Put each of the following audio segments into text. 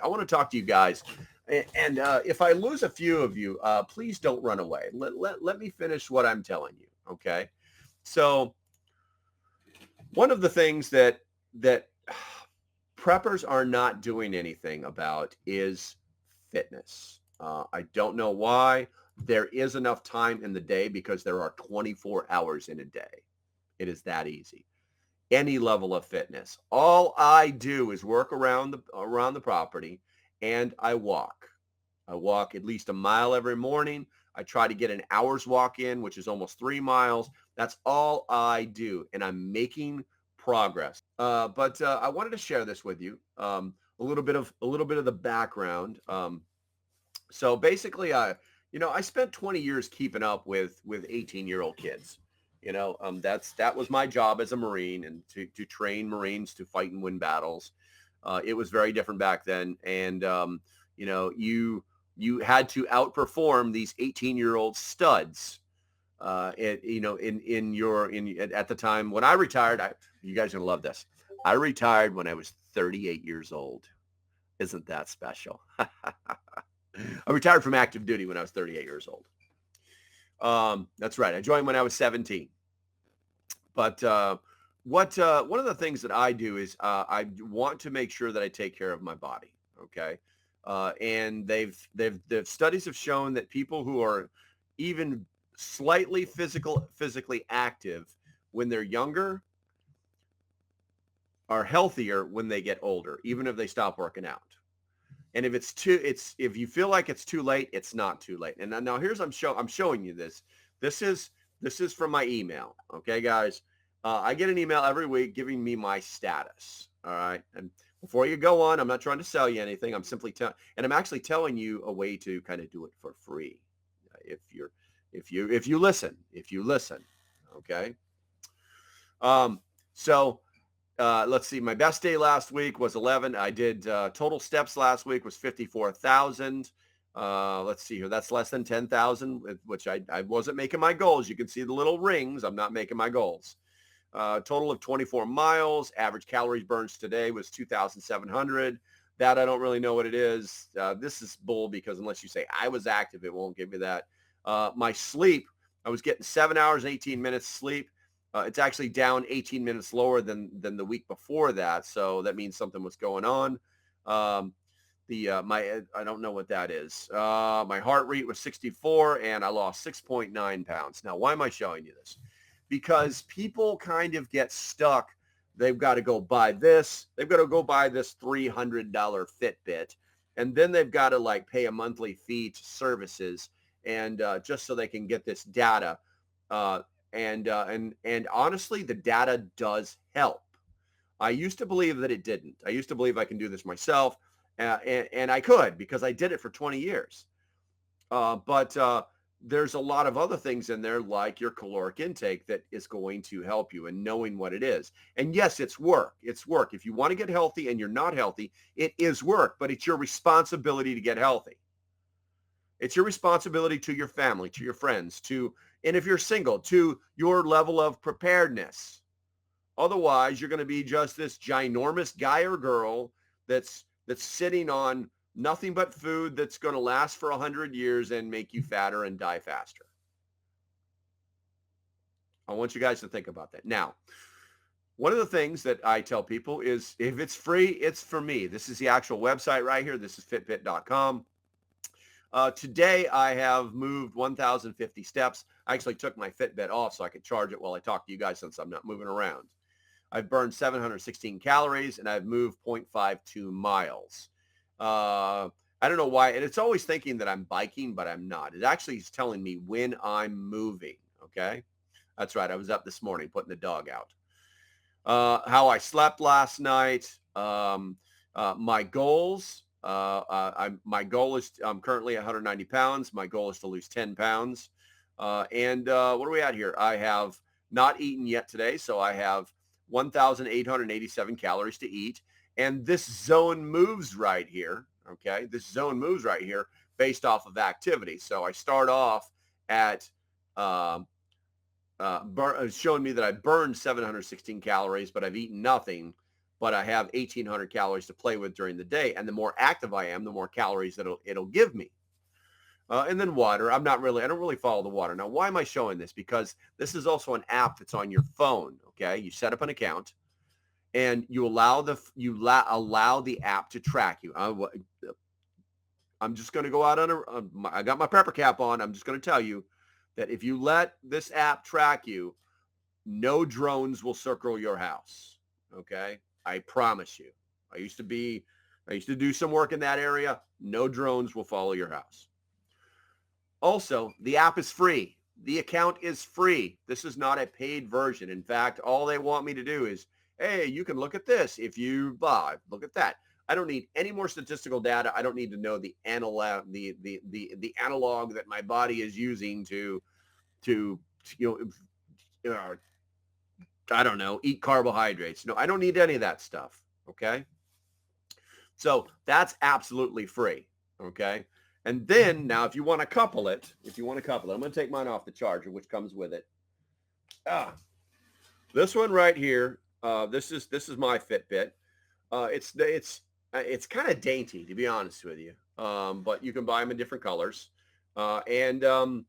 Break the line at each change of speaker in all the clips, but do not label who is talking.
want to talk to you guys. And if I lose a few of you, please don't run away. Let me finish what I'm telling you. Okay. So one of the things that preppers are not doing anything about is fitness. I don't know why. There is enough time in the day because there are 24 hours in a day. It is that easy. Any level of fitness. All I do is work around the property and I walk. I walk at least a mile every morning. I try to get an hour's walk in, which is almost 3 miles. That's all I do. And I'm making progress. But I wanted to share this with you. A little bit of the background. So basically, I spent 20 years keeping up with 18-year-old kids. That was my job as a Marine, and to train Marines to fight and win battles. It was very different back then, and you had to outperform these 18-year-old studs. At the time when I retired, you guys are gonna love this. I retired when I was 38 years old. Isn't that special? I retired from active duty when I was 38 years old. That's right. I joined when I was 17. But one of the things that I do is I want to make sure that I take care of my body. Okay. And the studies have shown that people who are even slightly physically active when they're younger are healthier when they get older, even if they stop working out. And if you feel like it's too late, it's not too late. And now here's I'm showing you this. This is from my email. Okay, guys. I get an email every week giving me my status. All right. And before you go on, I'm not trying to sell you anything. I'm simply I'm actually telling you a way to kind of do it for free. If you listen. Okay. So let's see. My best day last week was 11. I did total steps last week was 54,000. Let's see here. That's less than 10,000, which I wasn't making my goals. You can see the little rings. I'm not making my goals. Total of 24 miles. Average calories burns today was 2,700. That I don't really know what it is. This is bull because unless you say I was active, it won't give me that. My sleep, I was getting 7 hours and 18 minutes sleep. It's actually down 18 minutes lower than the week before that. So that means something was going on. I don't know what that is. My heart rate was 64 and I lost 6.9 pounds. Now, why am I showing you this? Because people kind of get stuck. They've got to go buy this. They've got to go buy this $300 Fitbit. And then they've got to pay a monthly fee to services and just so they can get this data. And honestly, the data does help. I used to believe that it didn't. I used to believe I can do this myself, and I could because I did it for 20 years. But there's a lot of other things in there, like your caloric intake, that is going to help you and knowing what it is. And yes, it's work. It's work. If you want to get healthy and you're not healthy, it is work, but it's your responsibility to get healthy. It's your responsibility to your family, to your friends, and if you're single, to your level of preparedness. Otherwise, you're going to be just this ginormous guy or girl that's sitting on nothing but food that's going to last for 100 years and make you fatter and die faster. I want you guys to think about that. Now, one of the things that I tell people is if it's free, it's for me. This is the actual website right here. This is fitbit.com. Today, I have moved 1,050 steps. I actually took my Fitbit off so I could charge it while I talk to you guys since I'm not moving around. I've burned 716 calories and I've moved 0.52 miles. I don't know why. And it's always thinking that I'm biking, but I'm not. It actually is telling me when I'm moving. Okay. That's right. I was up this morning putting the dog out. How I slept last night. My goals. My goal is I'm currently 190 pounds. My goal is to lose 10 pounds. And what are we at here? I have not eaten yet today. So I have 1,887 calories to eat. And this zone moves right here. Okay. This zone moves right here based off of activity. So I start off at showing me that I burned 716 calories, but I've eaten nothing. but I have 1,800 calories to play with during the day. And the more active I am, the more calories it'll give me. And then water. I don't really follow the water. Now, why am I showing this? Because this is also an app that's on your phone. Okay. You set up an account and you allow the app to track you. I'm just going to go out on I got my prepper cap on. I'm just going to tell you that if you let this app track you, no drones will circle your house. Okay. I promise you. I used to do some work in that area. No drones will follow your house. Also, the app is free. The account is free. This is not a paid version. In fact, all they want me to do is, hey, you can look at this if you buy. Look at that. I don't need any more statistical data. I don't need to know the analog that my body is using to I don't know, eat carbohydrates. No, I don't need any of that stuff. Okay. So that's absolutely free. Okay. And then now, if you want to couple it, I'm going to take mine off the charger, which comes with it. This one right here. This is my Fitbit. It's kind of dainty, to be honest with you. But you can buy them in different colors. And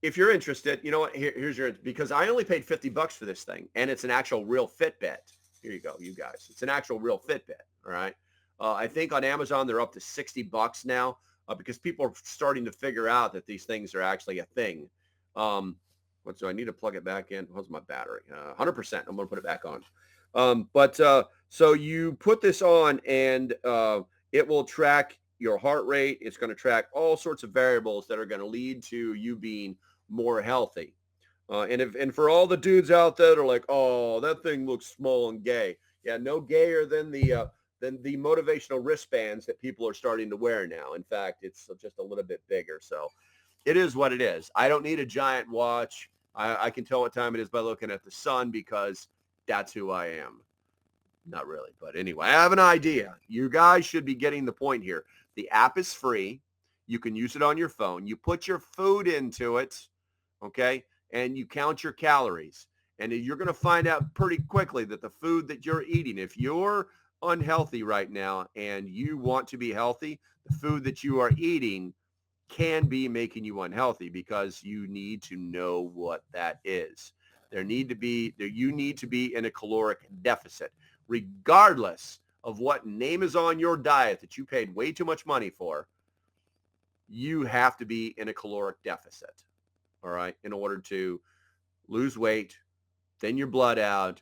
if you're interested, you know what? Here's because I only paid $50 for this thing, and it's an actual real Fitbit. Here you go, you guys. It's an actual real Fitbit. All right. I think on Amazon, they're up to $60 now because people are starting to figure out that these things are actually a thing. So I need to plug it back in. How's my battery? 100%. I'm going to put it back on. So you put this on and it will track your heart rate. It's going to track all sorts of variables that are going to lead to you being more healthy. And for all the dudes out there that are like, oh, that thing looks small and gay. Yeah, no gayer than the motivational wristbands that people are starting to wear now. In fact, it's just a little bit bigger. So it is what it is. I don't need a giant watch. I can tell what time it is by looking at the sun because that's who I am. Not really, but anyway, I have an idea. You guys should be getting the point here. The app is free. You can use it on your phone. You put your food into it, okay, and you count your calories. And you're going to find out pretty quickly that the food that you're eating, if you're unhealthy right now and you want to be healthy, the food that you are eating can be making you unhealthy because you need to know what that is. You need to be in a caloric deficit, regardless of what name is on your diet that you paid way too much money for. You have to be in a caloric deficit, all right, in order to lose weight, thin your blood out,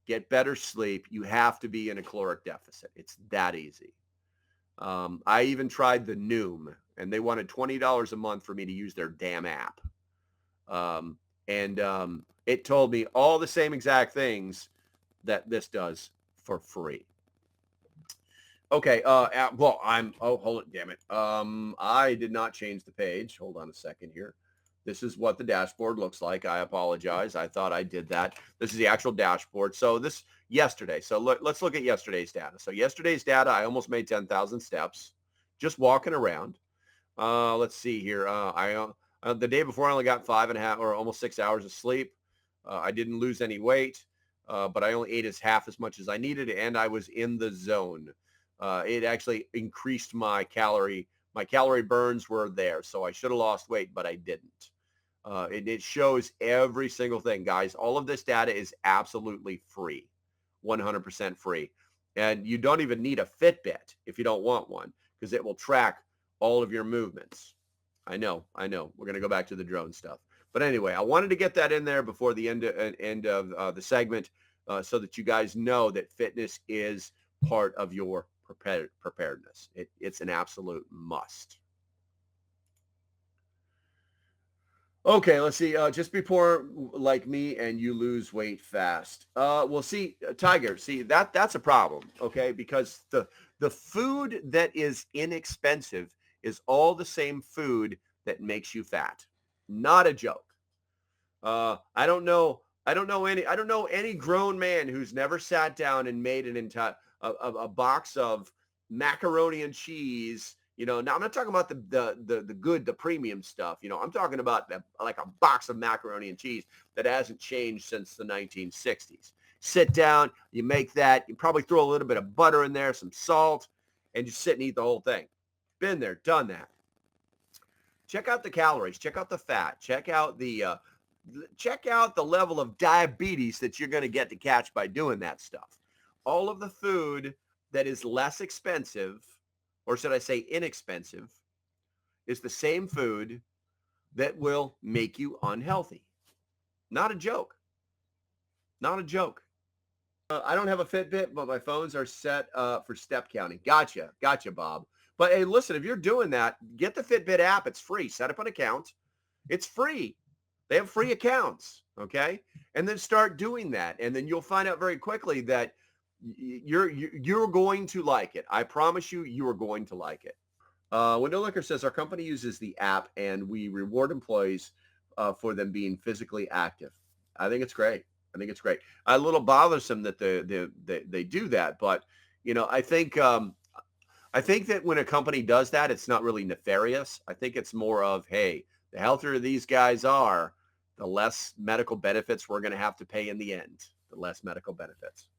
get better sleep. You have to be in a caloric deficit. It's that easy. I even tried the Noom, and they wanted $20 a month for me to use their damn app. It told me all the same exact things that this does for free. Okay. Hold it. Damn it. I did not change the page. Hold on a second here. This is what the dashboard looks like. I apologize. I thought I did that. This is the actual dashboard. So this yesterday. So let's look at yesterday's data. So yesterday's data, I almost made 10,000 steps just walking around. Let's see here. The day before I only got 5.5 or almost 6 hours of sleep. I didn't lose any weight, but I only ate half as much as I needed, and I was in the zone. It actually increased my calorie burns were there. So I should have lost weight, but I didn't. It shows every single thing, guys. All of this data is absolutely free, 100% free. And you don't even need a Fitbit if you don't want one, because it will track all of your movements. I know. We're going to go back to the drone stuff. But anyway, I wanted to get that in there before the end of the segment so that you guys know that fitness is part of your preparedness. It's an absolute must. Okay, let's see. Just before, like me, and you lose weight fast. Well, see, Tiger, that's a problem. Okay, because the food that is inexpensive is all the same food that makes you fat. Not a joke. I don't know any grown man who's never sat down and made an entire a box of macaroni and cheese. Now I'm not talking about the premium stuff. I'm talking about like a box of macaroni and cheese that hasn't changed since the 1960s. Sit down, you make that, you probably throw a little bit of butter in there, some salt, and just sit and eat the whole thing. Been there, done that. Check out the calories, check out the fat, check out the level of diabetes that you're going to get to catch by doing that stuff. All of the food that is less expensive, or should I say inexpensive, is the same food that will make you unhealthy. Not a joke. Not a joke. I don't have a Fitbit, but my phones are set for step counting. Gotcha, Bob. But hey, listen, if you're doing that, get the Fitbit app. It's free. Set up an account. It's free. They have free accounts, okay? And then start doing that. And then you'll find out very quickly that you're going to like it. I promise you, you are going to like it. Window Liquor says our company uses the app and we reward employees for them being physically active. I think it's great. A little bothersome that they do that, but I think that when a company does that, it's not really nefarious. I think it's more of, hey, the healthier these guys are, the less medical benefits we're going to have to pay in the end. The less medical benefits.